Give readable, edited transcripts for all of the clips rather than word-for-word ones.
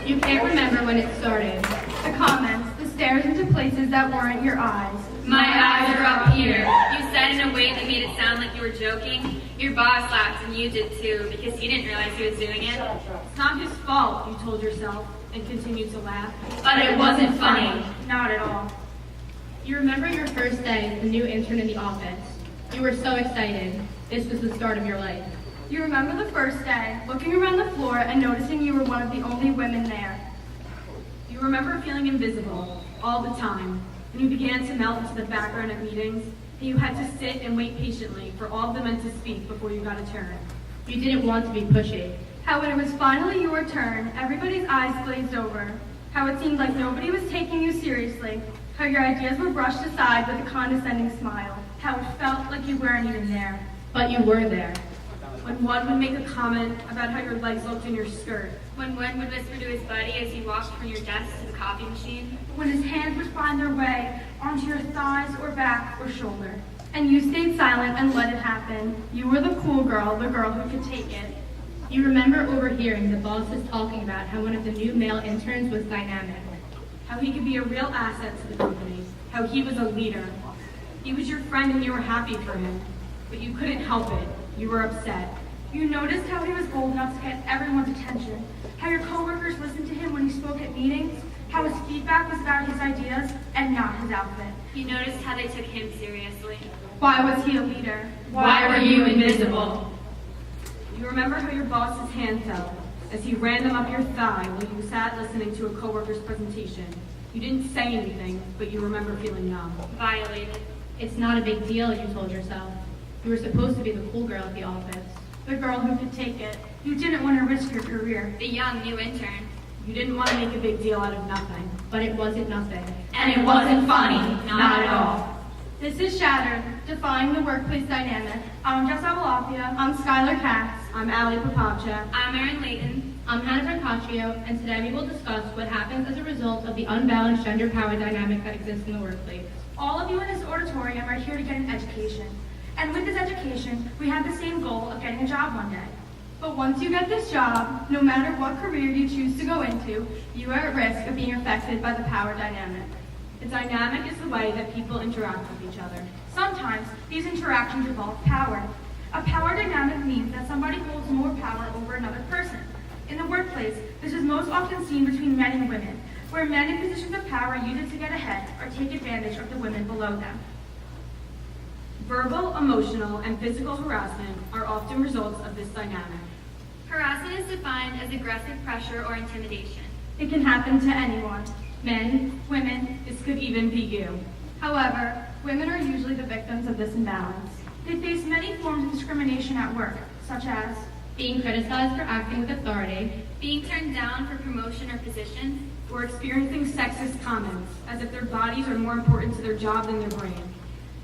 You can't remember when it started. The comments, the stares into places that weren't your eyes. My eyes are up here. You said in a way that made it sound like you were joking. Your boss laughed and you did too because he didn't realize he was doing it. It's not his fault, you told yourself, and continued to laugh. But it wasn't funny. Not at all. You remember your first day as the new intern in the office. You were so excited. This was the start of your life. You remember the first day, looking around the floor and noticing you were one of the only women there. You remember feeling invisible all the time, and you began to melt into the background at meetings, and you had to sit and wait patiently for all of the men to speak before you got a turn. You didn't want to be pushy. How when it was finally your turn, everybody's eyes glazed over. How it seemed like nobody was taking you seriously. How your ideas were brushed aside with a condescending smile. How it felt like you weren't even there. But you were there. When one would make a comment about how your legs looked in your skirt. When one would whisper to his buddy as he walked from your desk to the copy machine. When his hands would find their way onto your thighs or back or shoulder. And you stayed silent and let it happen. You were the cool girl, the girl who could take it. You remember overhearing the bosses talking about how one of the new male interns was dynamic. How he could be a real asset to the company. How he was a leader. He was your friend and you were happy for him. But you couldn't help it. You were upset. You noticed how he was bold enough to get everyone's attention. How your coworkers listened to him when he spoke at meetings. How his feedback was about his ideas and not his outfit. You noticed how they took him seriously. Why was he a leader? Why were you invisible? You remember how your boss's hand fell as he ran them up your thigh while you sat listening to a coworker's presentation. You didn't say anything, but you remember feeling numb. Violated. It's not a big deal, you told yourself. You were supposed to be the cool girl at the office. The girl who could take it. You didn't want to risk your career. The young new intern. You didn't want to make a big deal out of nothing. But it wasn't nothing. And it wasn't funny. Not at all. This is Shattered, Defying the Workplace Dynamic. I'm Jess Avalafia. I'm Skylar Katz. I'm Allie Papavchak. I'm Erin Layton. I'm Hannah Brancaccio, and today we will discuss what happens as a result of the unbalanced gender power dynamic that exists in the workplace. All of you in this auditorium are here to get an education. And with this education, we have the same goal of getting a job one day. But once you get this job, no matter what career you choose to go into, you are at risk of being affected by the power dynamic. The dynamic is the way that people interact with each other. Sometimes these interactions involve power. A power dynamic means that somebody holds more power over another person. In the workplace, this is most often seen between men and women, where men in positions of power use it to get ahead or take advantage of the women below them. Verbal, emotional, and physical harassment are often results of this dynamic. Harassment is defined as aggressive pressure or intimidation. It can happen to anyone. Men, Women. This could even be you. However, women are usually the victims of this imbalance. They face many forms of discrimination at work, such as being criticized for acting with authority, Being turned down for promotion or position. Or experiencing sexist comments, as if their bodies are more important to their job than their brain.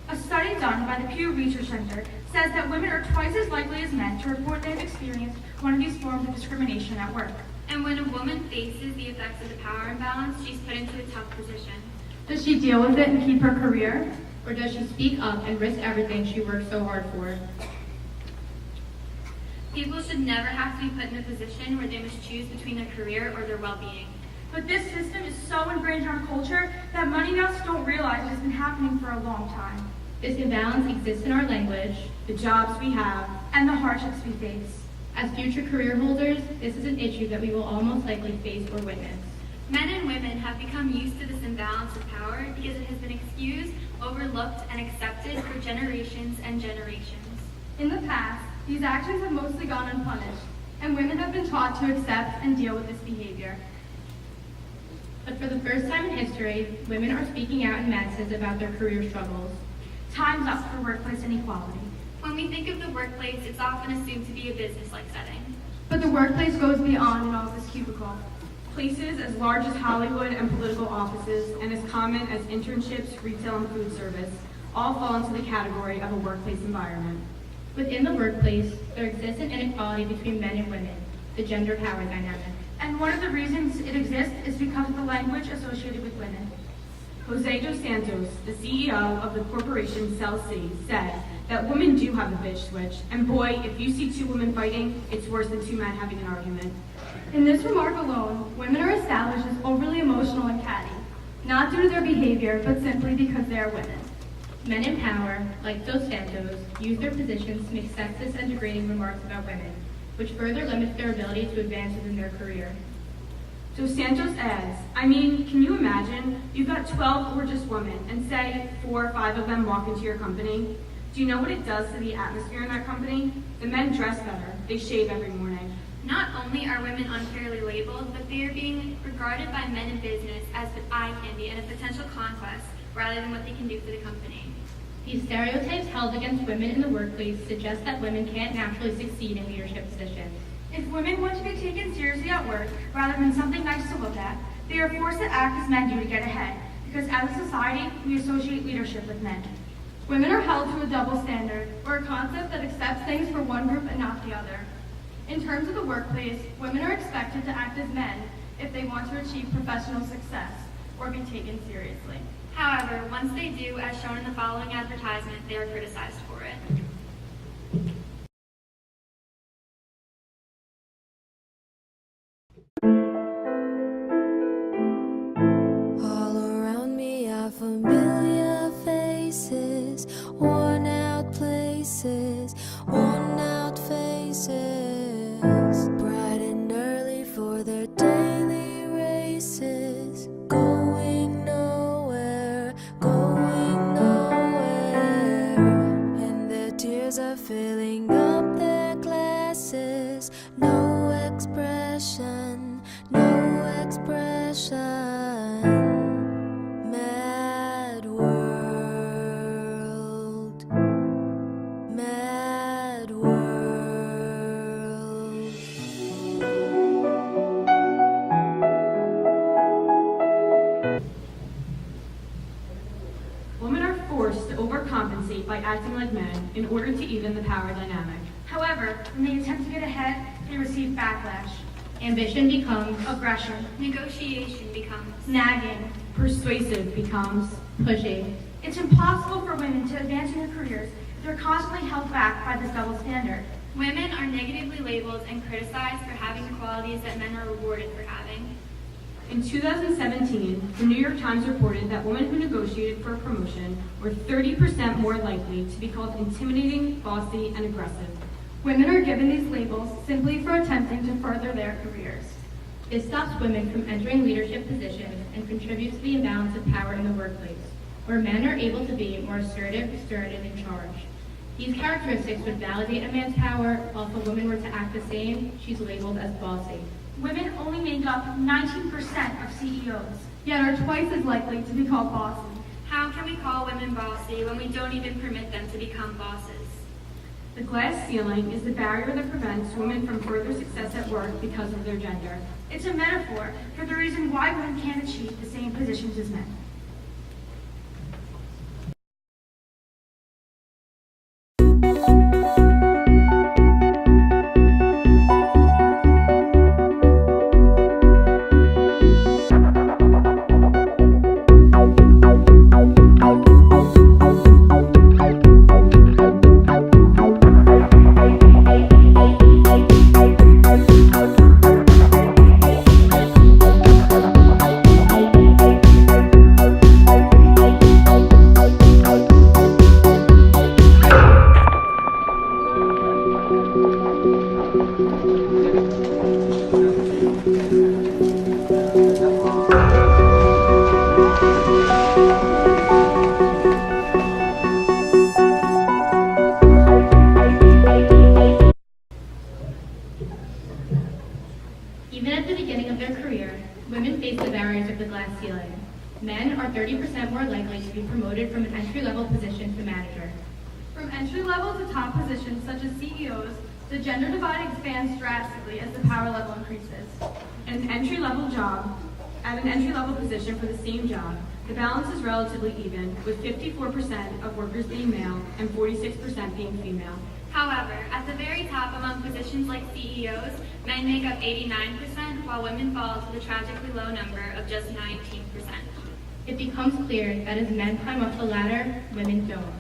a study done by the Pew Research Center says that women are twice as likely as men to report they've experienced one of these forms of discrimination at work. And when a woman faces the effects of the power imbalance, she's put into a tough position. Does she deal with it and keep her career? or does she speak up and risk everything she worked so hard for? People should never have to be put in a position where they must choose between their career or their well-being. But this system is so ingrained in our culture that money nuts don't realize it's been happening for a long time. This imbalance exists in our language, the jobs we have, And the hardships we face. As future career holders, this is an issue that we will all most likely face or witness. Men and women have become used to this imbalance of power because it has been excused, overlooked, and accepted for generations and generations. In the past, these actions have mostly gone unpunished, and women have been taught to accept and deal with this behavior. But for the first time in history, women are speaking out in masses about their career struggles. Time's up for workplace inequality. When we think of the workplace, it's often assumed to be a business-like setting. But the workplace goes beyond an office cubicle. places as large as Hollywood and political offices, and as common as internships, retail, and food service, all fall into the category of a workplace environment. Within the workplace, there exists an inequality between men and women, the gender power dynamic. And one of the reasons it exists is because of the language associated with women. Jose dos Santos, the CEO of the corporation Cell C, said that women do have a bitch switch, and boy, if you see two women fighting, it's worse than two men having an argument. In this remark alone, women are established as overly emotional and catty, not due to their behavior, but simply because they are women. Men in power, like Dos Santos, use their positions to make sexist and degrading remarks about women, which further limits their ability to advance within their career. Dos Santos adds, I mean, can you imagine? You've got 12 gorgeous women, and say 4 or 5 of them walk into your company. Do you know what it does to the atmosphere in that company? The men dress better. They shave every morning. Not only are women unfairly labeled, but they are being regarded by men in business as eye candy and a potential conquest rather than what they can do for the company. These stereotypes held against women in the workplace suggest that women can't naturally succeed in leadership positions. If women want to be taken seriously at work rather than something nice to look at, they are forced to act as men do to get ahead, because as a society, we associate leadership with men. Women are held to a double standard, or a concept that accepts things for one group and not the other. In terms of the workplace, women are expected to act as men if they want to achieve professional success or be taken seriously. However, once they do, as shown in the following advertisement, they are criticized for it. All around me are familiar faces, worn out places, worn out faces, bright and early for their daily races, going nowhere, and their tears are filling up their glasses. No expression, no expression. Mad world, mad world. Women are forced to overcompensate by acting like men in order to even the power dynamic. However, when they attempt to get ahead, they receive backlash. Ambition becomes Aggression, Negotiation becomes nagging. Persuasive becomes pushy. It's impossible for women to advance in their careers if they're constantly held back by this double standard. women are negatively labeled and criticized for having the qualities that men are rewarded for having. In 2017, the New York Times reported that women who negotiated for a promotion were 30% more likely to be called intimidating, bossy, and aggressive. Women are given these labels simply for attempting to further their careers. This stops women from entering leadership positions and contributes to the imbalance of power in the workplace, where men are able to be more assertive, stern, and in charge. These characteristics would validate a man's power, while if a woman were to act the same, she's labeled as bossy. Women only make up 19% of CEOs, yet are twice as likely to be called bossy. How can we call women bossy when we don't even permit them to become bosses? The glass ceiling is the barrier that prevents women from further success at work because of their gender. It's a metaphor for the reason why women can't achieve the same positions as men. Even at the beginning of their career, women face the barriers of the glass ceiling. Men are 30% more likely to be promoted from an entry-level position to manager. From entry-level to top positions such as CEOs, the gender divide expands drastically as the power level increases. At an entry-level position for the same job, the balance is relatively even, with 54% of workers being male and 46% being female. However, at the very top among positions like CEOs, men make up 89%, while women fall to the tragically low number of just 19%. It becomes clear that as men climb up the ladder, women don't.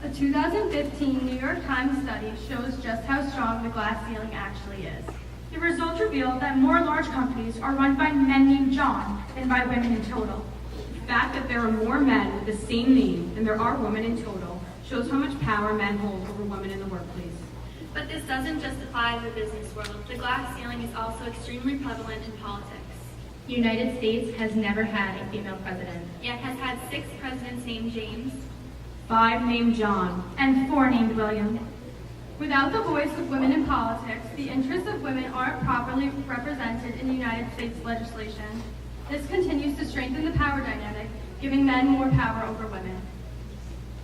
A 2015 New York Times study shows just how strong the glass ceiling actually is. The results reveal that more large companies are run by men named John than by women in total. The fact that there are more men with the same name than there are women in total shows how much power men hold over women in the workplace. But this doesn't just apply to the business world. The glass ceiling is also extremely prevalent in politics. The United States has never had a female president. Yet has had 6 presidents named James. 5 named John. And 4 named William. Without the voice of women in politics, the interests of women aren't properly represented in the United States legislation. This continues to strengthen the power dynamic, giving men more power over women.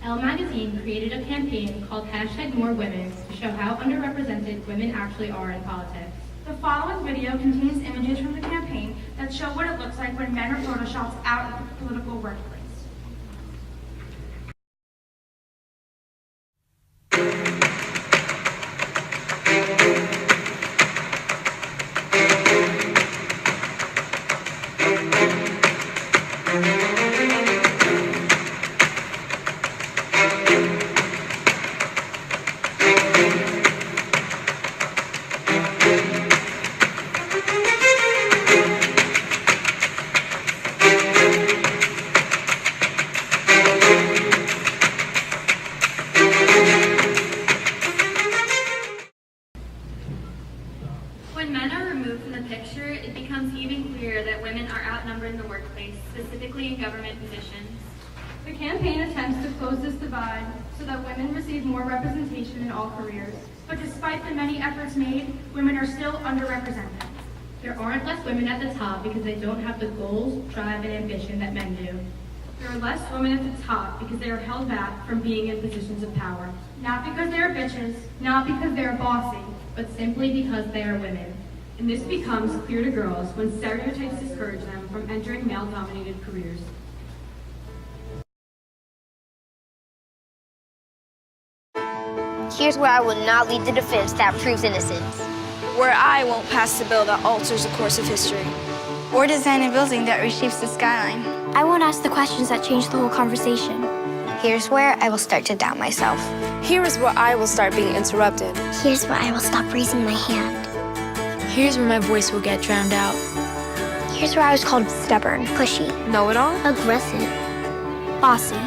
Elle Magazine created a campaign called #MoreWomen to show how underrepresented women actually are in politics. The following video contains images from the campaign that show what it looks like when men are photoshopped out of the political workplace. When men are removed from the picture, it becomes even clearer that women are outnumbered in the workplace, specifically in government positions. The campaign attempts to close this divide so that women receive more representation in all careers. But despite the many efforts made, women are still underrepresented. There aren't less women at the top because they don't have the goals, drive, and ambition that men do. There are less women at the top because they are held back from being in positions of power. Not because they are bitches, Not because they are bossy, but simply because they are women. And this becomes clear to girls when stereotypes discourage them from entering male-dominated careers. Here's where I will not lead the defense that proves innocence. Where I won't pass the bill that alters the course of history. Or design a building that reshapes the skyline. I won't ask the questions that change the whole conversation. Here's where I will start to doubt myself. Here is where I will start being interrupted. Here's where I will stop raising my hand. Here's where my voice will get drowned out. Here's where I was called stubborn, pushy, Know-it-all? aggressive, bossy.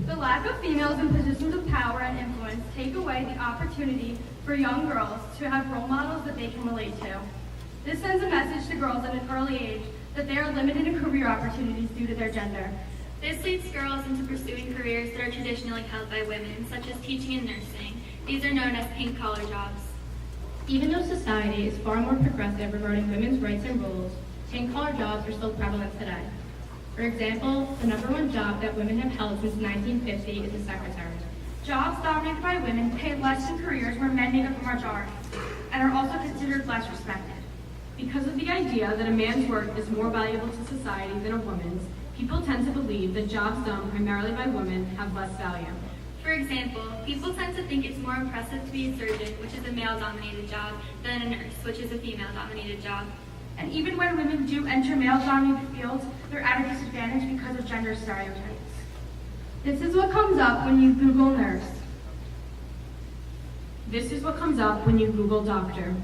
The lack of females in positions of power and influence take away the opportunity for young girls to have role models that they can relate to. This sends a message to girls at an early age that they are limited in career opportunities due to their gender. This leads girls into pursuing careers that are traditionally held by women, such as teaching and nursing. These are known as pink-collar jobs. Even though society is far more progressive regarding women's rights and roles, pink-collar jobs are still prevalent today. For example, the #1 job that women have held since 1950 is a secretary. jobs dominated by women pay less in careers where men make up a majority, and are also considered less respected. Because of the idea that a man's work is more valuable to society than a woman's, people tend to believe that jobs done primarily by women have less value. For example, people tend to think it's more impressive to be a surgeon, which is a male-dominated job, than a nurse, which is a female-dominated job. And even when women do enter male-dominated fields, they're at a disadvantage because of gender stereotypes. This is what comes up when you Google nurse. This is what comes up when you Google doctor.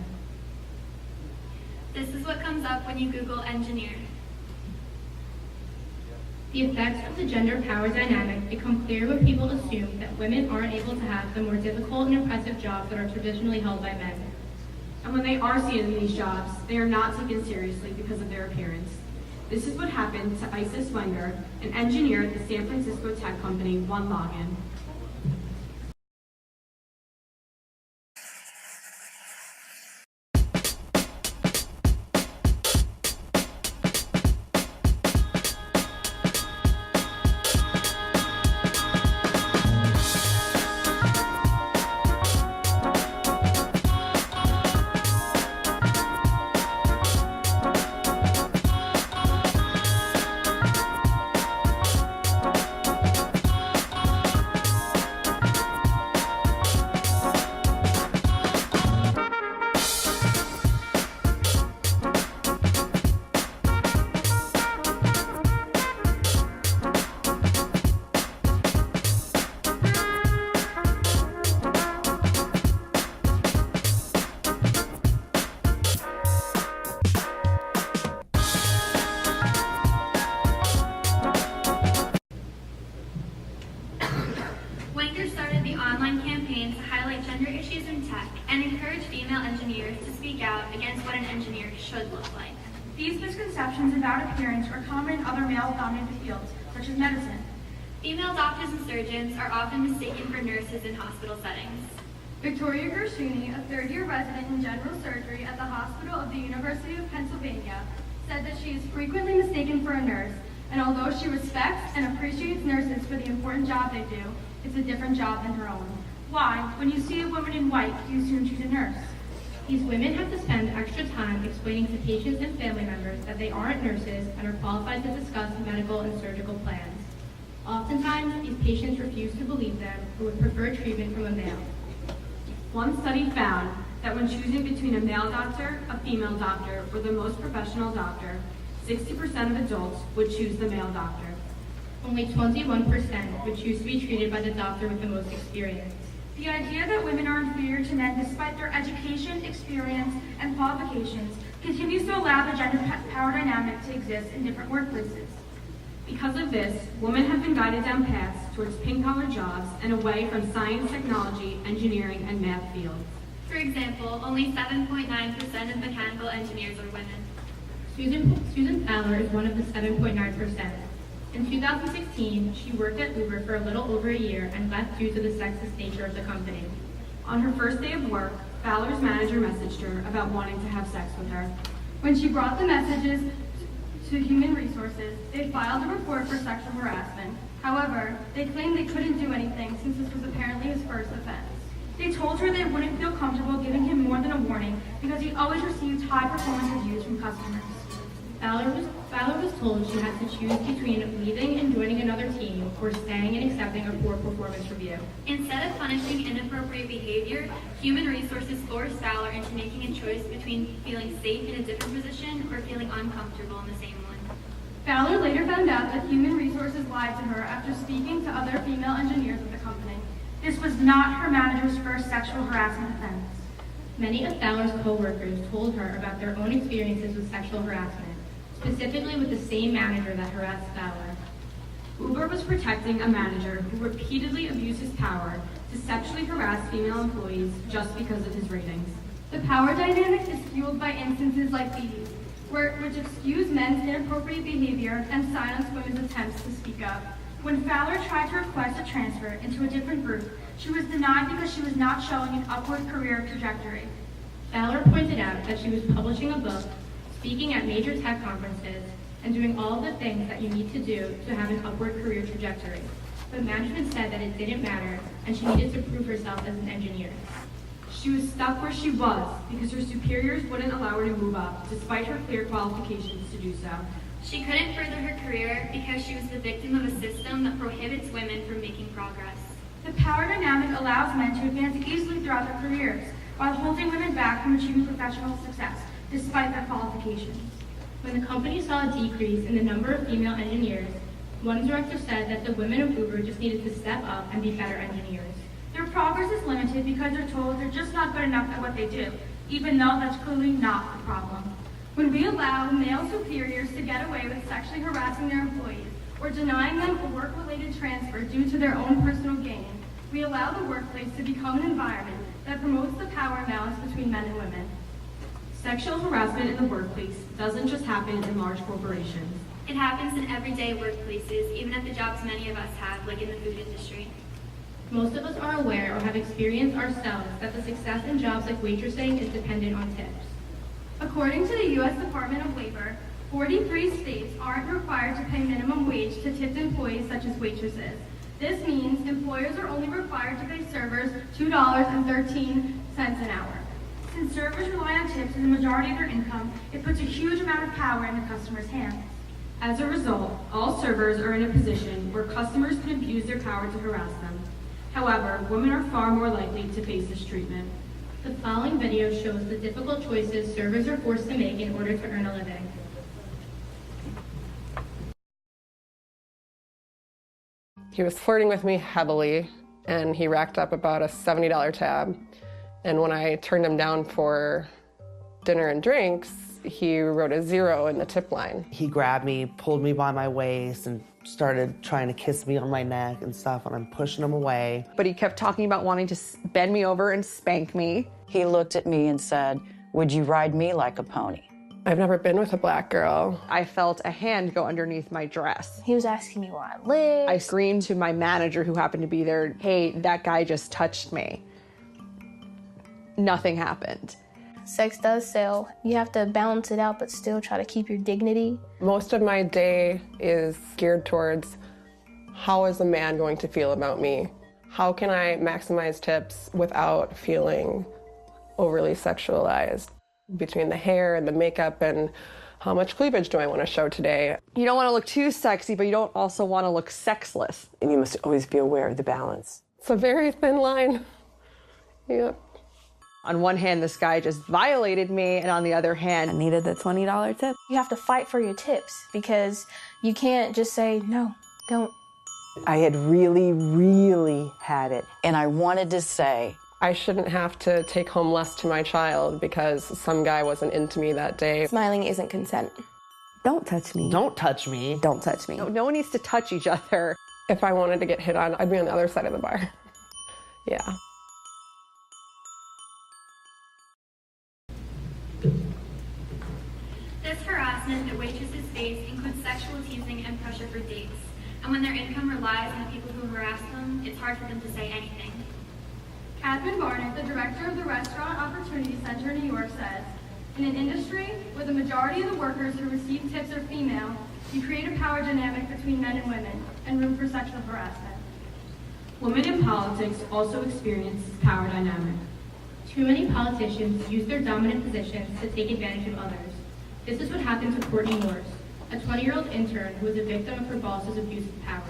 This is what comes up when you Google engineer. The effects of the gender power dynamic become clear when people assume that women aren't able to have the more difficult and impressive jobs that are traditionally held by men. And when they are seen in these jobs, they are not taken seriously because of their appearance. This is what happened to Isis Wenger, an engineer at the San Francisco tech company OneLogin. leader started the online campaign to highlight gender issues in tech and encourage female engineers to speak out against what an engineer should look like. These misconceptions about appearance are common in other male-dominated fields, such as medicine. Female doctors and surgeons are often mistaken for nurses in hospital settings. Victoria Gershuni, a third-year resident in general surgery at the Hospital of the University of Pennsylvania, said that she is frequently mistaken for a nurse, and although she respects and appreciates nurses for the important job they do, it's a different job than her own. Why, when you see a woman in white, you assume she's a nurse? These women have to spend extra time explaining to patients and family members that they aren't nurses and are qualified to discuss medical and surgical plans. Oftentimes, these patients refuse to believe them or would prefer treatment from a male. One study found that when choosing between a male doctor, a female doctor, or the most professional doctor, 60% of adults would choose the male doctor. Only 21% would choose to be treated by the doctor with the most experience. The idea that women are inferior to men despite their education, experience, and qualifications continues to allow the gender power dynamic to exist in different workplaces. Because of this, women have been guided down paths towards pink-collar jobs and away from science, technology, engineering, and math fields. For example, only 7.9% of mechanical engineers are women. Susan Fowler is one of the 7.9%. In 2016, she worked at Uber for a little over a year and left due to the sexist nature of the company. On her first day of work, Fowler's manager messaged her about wanting to have sex with her. When she brought the messages to Human Resources, they filed a report for sexual harassment. However, they claimed they couldn't do anything since this was apparently his first offense. They told her they wouldn't feel comfortable giving him more than a warning because he always received high performance reviews from customers. Fowler was told she had to choose between leaving and joining another team or staying and accepting a poor performance review. Instead of punishing inappropriate behavior, Human Resources forced Fowler into making a choice between feeling safe in a different position or feeling uncomfortable in the same one. Fowler later found out that Human Resources lied to her after speaking to other female engineers at the company. This was not her manager's first sexual harassment offense. Many of Fowler's co-workers told her about their own experiences with sexual harassment, specifically with the same manager that harassed Fowler. Uber was protecting a manager who repeatedly abused his power to sexually harass female employees just because of his ratings. The power dynamic is fueled by instances like these, which excuse men's inappropriate behavior and silence women's attempts to speak up. When Fowler tried to request a transfer into a different group, she was denied because she was not showing an upward career trajectory. Fowler pointed out that she was publishing a book, speaking at major tech conferences, and doing all of the things that you need to do to have an upward career trajectory. But management said that it didn't matter, and she needed to prove herself as an engineer. She was stuck where she was because her superiors wouldn't allow her to move up, despite her clear qualifications to do so. She couldn't further her career because she was the victim of a system that prohibits women from making progress. The power dynamic allows men to advance easily throughout their careers, while holding women back from achieving professional success, despite their qualifications. When the company saw a decrease in the number of female engineers, one director said that the women of Uber just needed to step up and be better engineers. Their progress is limited because they're told they're just not good enough at what they do, even though that's clearly not the problem. When we allow male superiors to get away with sexually harassing their employees or denying them a work-related transfer due to their own personal gain, we allow the workplace to become an environment that promotes the power imbalance between men and women. Sexual harassment in the workplace doesn't just happen in large corporations. It happens in everyday workplaces, even at the jobs many of us have, like in the food industry. Most of us are aware or have experienced ourselves that the success in jobs like waitressing is dependent on tips. According to the U.S. Department of Labor, 43 states aren't required to pay minimum wage to tipped employees such as waitresses. This means employers are only required to pay servers $2.13 an hour. Since servers rely on tips as the majority of their income, it puts a huge amount of power in the customer's hands. As a result, all servers are in a position where customers can abuse their power to harass them. However, women are far more likely to face this treatment. The following video shows the difficult choices servers are forced to make in order to earn a living. He was flirting with me heavily, and he racked up about a $70 tab. And when I turned him down for dinner and drinks, he wrote a 0 in the tip line. He grabbed me, pulled me by my waist, and started trying to kiss me on my neck and stuff, and I'm pushing him away. But he kept talking about wanting to bend me over and spank me. He looked at me and said, "Would you ride me like a pony?" I've never been with a black girl. I felt a hand go underneath my dress. He was asking me where I live. I screamed to my manager, who happened to be there, "Hey, that guy just touched me." Nothing happened. Sex does sell. You have to balance it out, but still try to keep your dignity. Most of my day is geared towards how is a man going to feel about me? How can I maximize tips without feeling overly sexualized? Between the hair and the makeup and how much cleavage do I want to show today? You don't want to look too sexy, but you don't also want to look sexless. And you must always be aware of the balance. It's a very thin line. Yep. On one hand, this guy just violated me, and on the other hand, I needed the $20 tip. You have to fight for your tips because you can't just say, no, don't. I had really had it. And I wanted to say, I shouldn't have to take home less to my child because some guy wasn't into me that day. Smiling isn't consent. Don't touch me. Don't touch me. Don't touch me. no one needs to touch each other. If I wanted to get hit on, I'd be on the other side of the bar. Yeah. This harassment that waitresses face includes sexual teasing and pressure for dates. And when their income relies on the people who harass them, it's hard for them to say anything. Catherine Barnett, the director of the Restaurant Opportunity Center in New York, says, in an industry where the majority of the workers who receive tips are female, you create a power dynamic between men and women and room for sexual harassment. Women in politics also experience this power dynamic. Too many politicians use their dominant positions to take advantage of others. This is what happened to Courtney Morse, a 20-year-old intern who was a victim of her boss's abuse of power.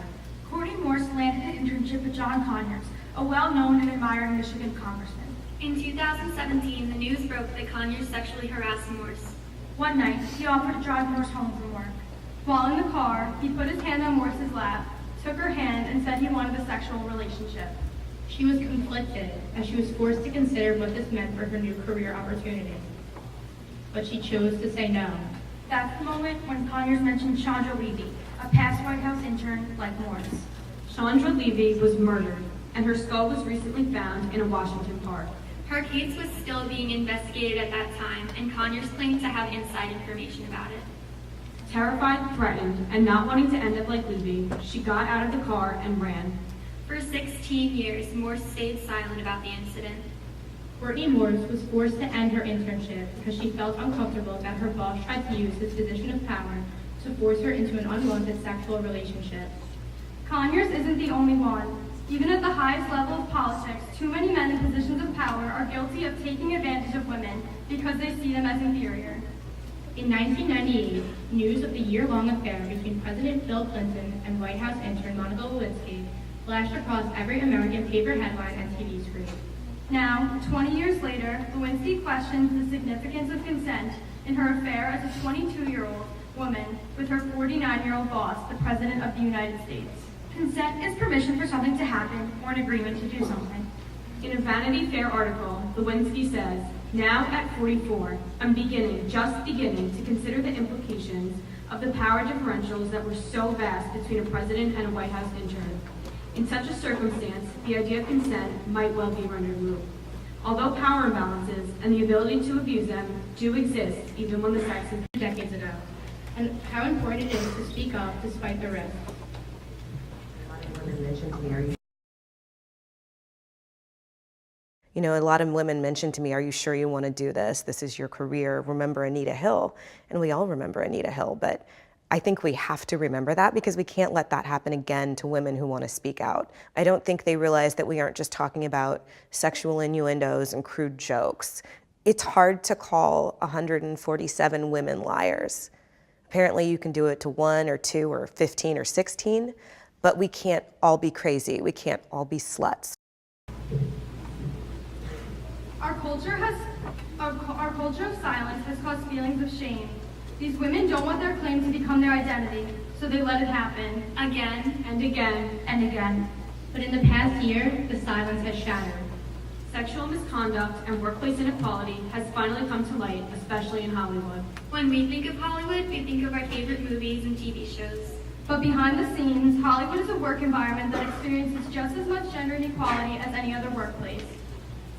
Courtney Morse landed an internship with John Conyers, a well-known and admired Michigan congressman. In 2017, the news broke that Conyers sexually harassed Morse. One night, he offered to drive Morse home from work. While in the car, he put his hand on Morse's lap, took her hand, and said he wanted a sexual relationship. She was conflicted as she was forced to consider what this meant for her new career opportunity. But she chose to say no. That's the moment when Conyers mentioned Chandra Levy, a past White House intern like Morse. Chandra Levy was murdered, and her skull was recently found in a Washington park. Her case was still being investigated at that time, and Conyers claimed to have inside information about it. Terrified, threatened, and not wanting to end up like Levy, she got out of the car and ran. For 16 years, Morse stayed silent about the incident. Courtney Morse was forced to end her internship because she felt uncomfortable that her boss tried to use his position of power to force her into an unwanted sexual relationship. Conyers isn't the only one. Even at the highest level of politics, too many men in positions of power are guilty of taking advantage of women because they see them as inferior. In 1998, news of the year-long affair between President Bill Clinton and White House intern Monica Lewinsky flashed across every American paper headline and TV screen. Now, 20 years later, Lewinsky questions the significance of consent in her affair as a 22-year-old woman with her 49-year-old boss, the President of the United States. Consent is permission for something to happen or an agreement to do something. In a Vanity Fair article, Lewinsky says, "Now at 44, I'm just beginning to consider the implications of the power differentials that were so vast between a president and a White House intern. In such a circumstance, the idea of consent might well be rendered moot. Although power imbalances and the ability to abuse them do exist even when the sex is decades ago, and how important it is to speak up despite the risk." You know, a lot of women mentioned to me, "Are you sure you want to do this? This is your career. Remember Anita Hill." And we all remember Anita Hill, but I think we have to remember that because we can't let that happen again to women who want to speak out. I don't think they realize that we aren't just talking about sexual innuendos and crude jokes. It's hard to call 147 women liars. Apparently you can do it to 1 or 2 or 15 or 16, but we can't all be crazy. We can't all be sluts. Our culture of silence has caused feelings of shame. These women don't want their claim to become their identity, so they let it happen Again and again and again. But in the past year, the silence has shattered. Sexual misconduct and workplace inequality has finally come to light, especially in Hollywood. When we think of Hollywood, we think of our favorite movies and TV shows. But behind the scenes, Hollywood is a work environment that experiences just as much gender inequality as any other workplace.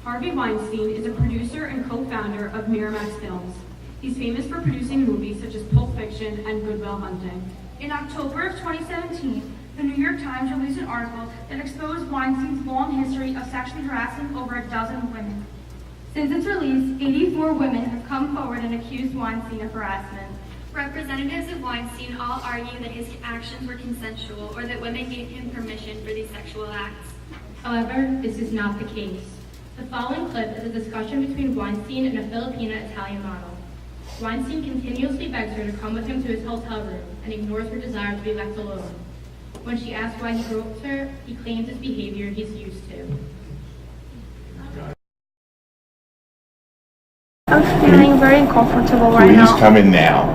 Harvey Weinstein is a producer and co-founder of Miramax Films. He's famous for producing movies such as Pulp Fiction and Good Will Hunting. In October of 2017, the New York Times released an article that exposed Weinstein's long history of sexually harassing over a dozen women. Since its release, 84 women have come forward and accused Weinstein of harassment. Representatives of Weinstein all argue that his actions were consensual or that women gave him permission for these sexual acts. However, this is not the case. The following clip is a discussion between Weinstein and a Filipina-Italian model. Weinstein continuously begs her to come with him to his hotel room and ignores her desire to be left alone. When she asks why he gropes her, he claims his behavior he's used to. I'm feeling very uncomfortable right now. Please come in now,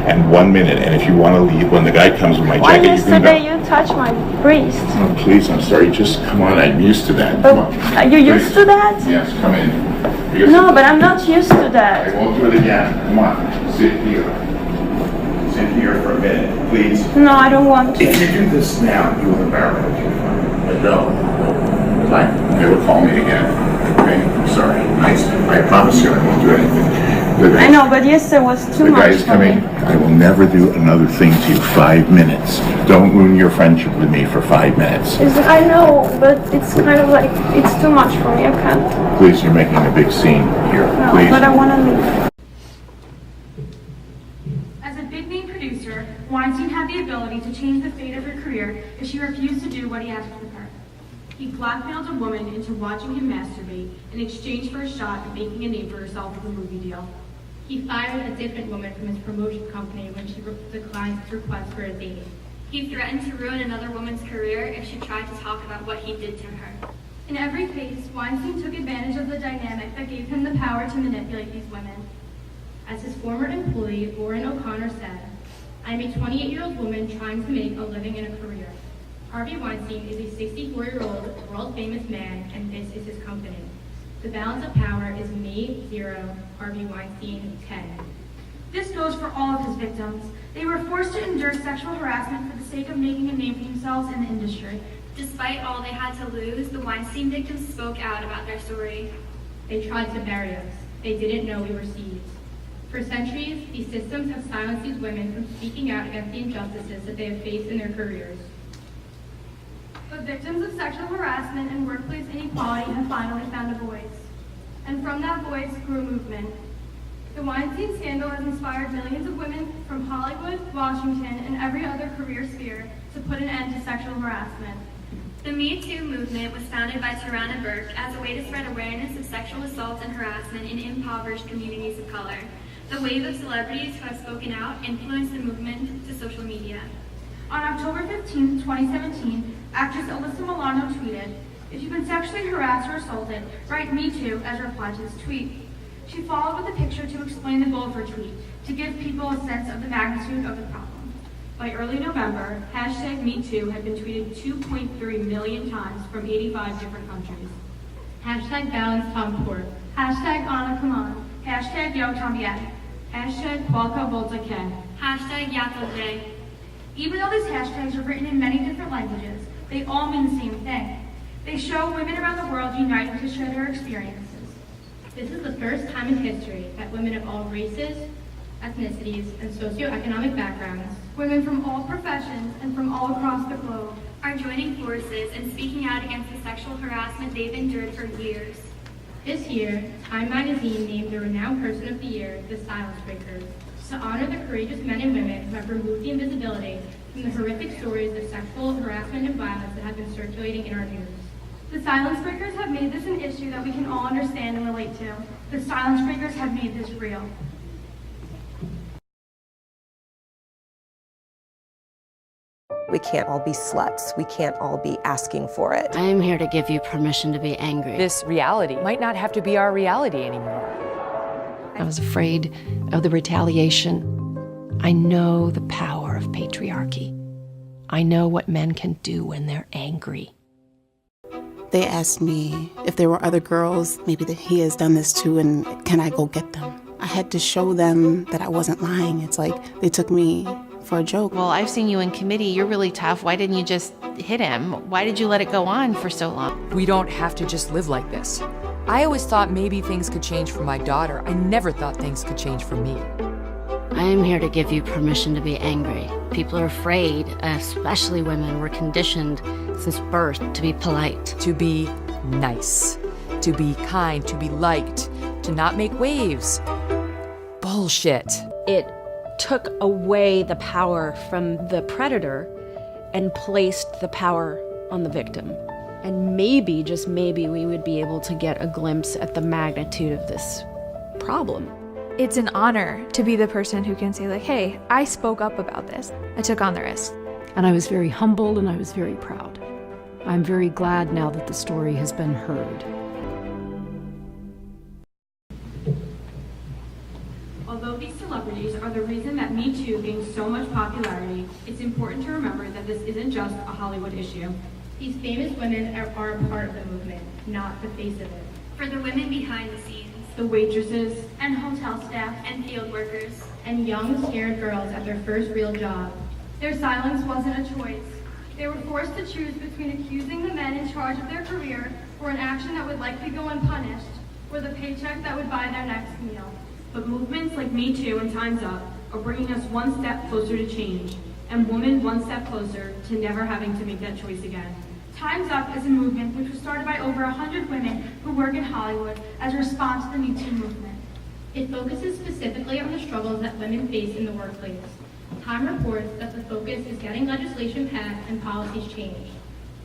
and 1 minute, and if you want to leave, when the guy comes with my Why jacket, you can go. yesterday you touched my breast? Oh, please, I'm sorry, just come on, I'm used to that. Come on. Are you used to that? Yes, come in. Because No, but I'm not used to I that. won't do it again. Come on, sit here. Sit here for a minute, please. No, I don't want If to. you do this now, you will embarrass me. But no, never call me again. Okay, I'm sorry. I promise you I won't do anything. I know, but yesterday was too The guy much is for me. coming. I will never do another thing to you. 5 minutes. Don't ruin your friendship with me for 5 minutes. I know, but it's kind of like, it's too much for me. I can't. Please, you're making a big scene here. No, Please. but I want to leave. As a big-name producer, Weinstein had the ability to change the fate of her career if she refused to do what he asked of her. He blackmailed a woman into watching him masturbate in exchange for a shot at making a name for herself with a movie deal. He fired a different woman from his promotion company when she declined his request for a date. He threatened to ruin another woman's career if she tried to talk about what he did to her. In every case, Weinstein took advantage of the dynamic that gave him the power to manipulate these women. As his former employee, Lauren O'Connor, said, "I'm a 28-year-old woman trying to make a living and a career. Harvey Weinstein is a 64-year-old, world-famous man, and this is his company. The balance of power is me, 0, Harvey Weinstein, 10. This goes for all of his victims. They were forced to endure sexual harassment for the sake of making a name for themselves in the industry. Despite all they had to lose, the Weinstein victims spoke out about their story. They tried to bury us. They didn't know we were seeds. For centuries, these systems have silenced these women from speaking out against the injustices that they have faced in their careers. The victims of sexual harassment and workplace inequality have finally found a voice. And from that voice grew a movement. The Weinstein scandal has inspired millions of women from Hollywood, Washington, and every other career sphere to put an end to sexual harassment. The Me Too movement was founded by Tarana Burke as a way to spread awareness of sexual assault and harassment in impoverished communities of color. The wave of celebrities who have spoken out influenced the movement to social media. On October 15, 2017, actress Alyssa Milano tweeted, "If you've been sexually harassed or assaulted, write Me Too" as a reply to this tweet. She followed with a picture to explain the goal of her tweet, to give people a sense of the magnitude of the problem. By early November, #MeToo had been tweeted 2.3 million times from 85 different countries. Hashtag balance Tom Ford. Hashtag Anna Kaman. Hashtag Yo Tambien. Hashtag Qualca Volta Ken. Hashtag Yato Day. Even though these hashtags are written in many different languages, they all mean the same thing. They show women around the world uniting to share their experiences. This is the first time in history that women of all races, ethnicities, and socioeconomic backgrounds, women from all professions and from all across the globe, are joining forces and speaking out against the sexual harassment they've endured for years. This year, Time Magazine named the renowned person of the year the Silence Breakers, to honor the courageous men and women who have removed the invisibility from the horrific stories of sexual harassment and violence that have been circulating in our news. The Silence Breakers have made this an issue that we can all understand and relate to. The Silence Breakers have made this real. We can't all be sluts. We can't all be asking for it. I am here to give you permission to be angry. This reality might not have to be our reality anymore. I was afraid of the retaliation. I know the power of patriarchy. I know what men can do when they're angry. They asked me if there were other girls, maybe that he has done this too, and can I go get them? I had to show them that I wasn't lying. It's like they took me for a joke. Well, I've seen you in committee. You're really tough. Why didn't you just hit him? Why did you let it go on for so long? We don't have to just live like this. I always thought maybe things could change for my daughter. I never thought things could change for me. I am here to give you permission to be angry. People are afraid, especially women. We're conditioned since birth to be polite. To be nice. To be kind. To be liked. To not make waves. Bullshit. It took away the power from the predator and placed the power on the victim. And maybe, just maybe, we would be able to get a glimpse at the magnitude of this problem. It's an honor to be the person who can say, like, hey, I spoke up about this. I took on the risk. And I was very humbled and I was very proud. I'm very glad now that the story has been heard. Although these celebrities are the reason that Me Too gained so much popularity, it's important to remember that this isn't just a Hollywood issue. These famous women are a part of the movement, not the face of it. For the women behind the scenes, the waitresses and hotel staff and field workers, and young, scared girls at their first real job. Their silence wasn't a choice. They were forced to choose between accusing the men in charge of their career for an action that would likely go unpunished, or the paycheck that would buy their next meal. But movements like Me Too and Time's Up are bringing us one step closer to change, and women one step closer to never having to make that choice again. Time's Up is a movement which was started by over 100 women who work in Hollywood as a response to the Me Too movement. It focuses specifically on the struggles that women face in the workplace. Time reports that the focus is getting legislation passed and policies changed.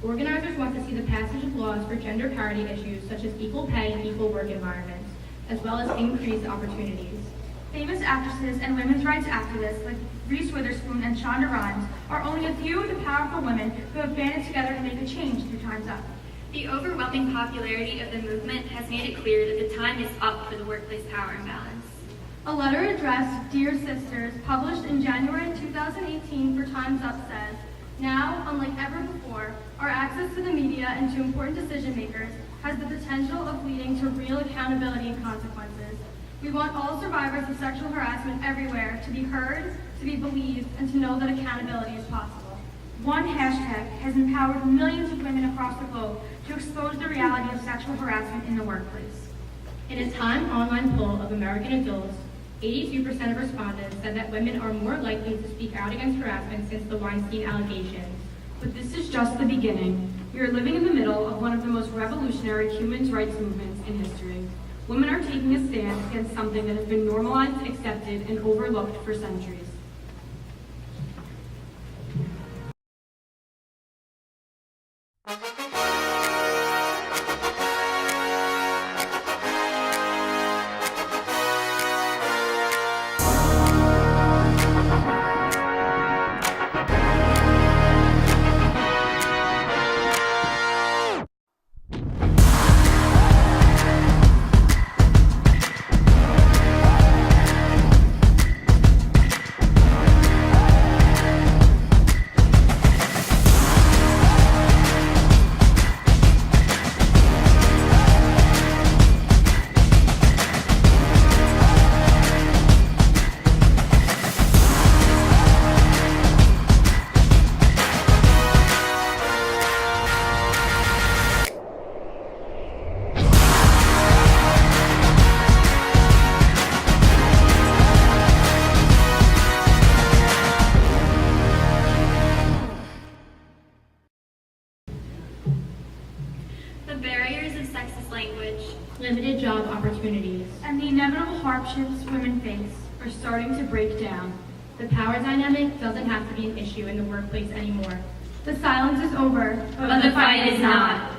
Organizers want to see the passage of laws for gender parity issues such as equal pay and equal work environments, as well as increased opportunities. Famous actresses and women's rights activists like Reese Witherspoon and Shonda Rhimes are only a few of the powerful women who have banded together to make a change through Time's Up. The overwhelming popularity of the movement has made it clear that the time is up for the workplace power imbalance. A letter addressed Dear Sisters, published in January 2018 for Time's Up says, now, unlike ever before, our access to the media and to important decision makers has the potential of leading to real accountability and consequences. We want all survivors of sexual harassment everywhere to be heard, to be believed, and to know that accountability is possible. One hashtag has empowered millions of women across the globe to expose the reality of sexual harassment in the workplace. In a Time online poll of American adults, 82% of respondents said that women are more likely to speak out against harassment since the Weinstein allegations. But this is just the beginning. We are living in the middle of one of the most revolutionary human rights movements in history. Women are taking a stand against something that has been normalized, accepted, and overlooked for centuries. limited job opportunities, and the inevitable hardships women face are starting to break down. The power dynamic doesn't have to be an issue in the workplace anymore. The silence is over, but the fight is not.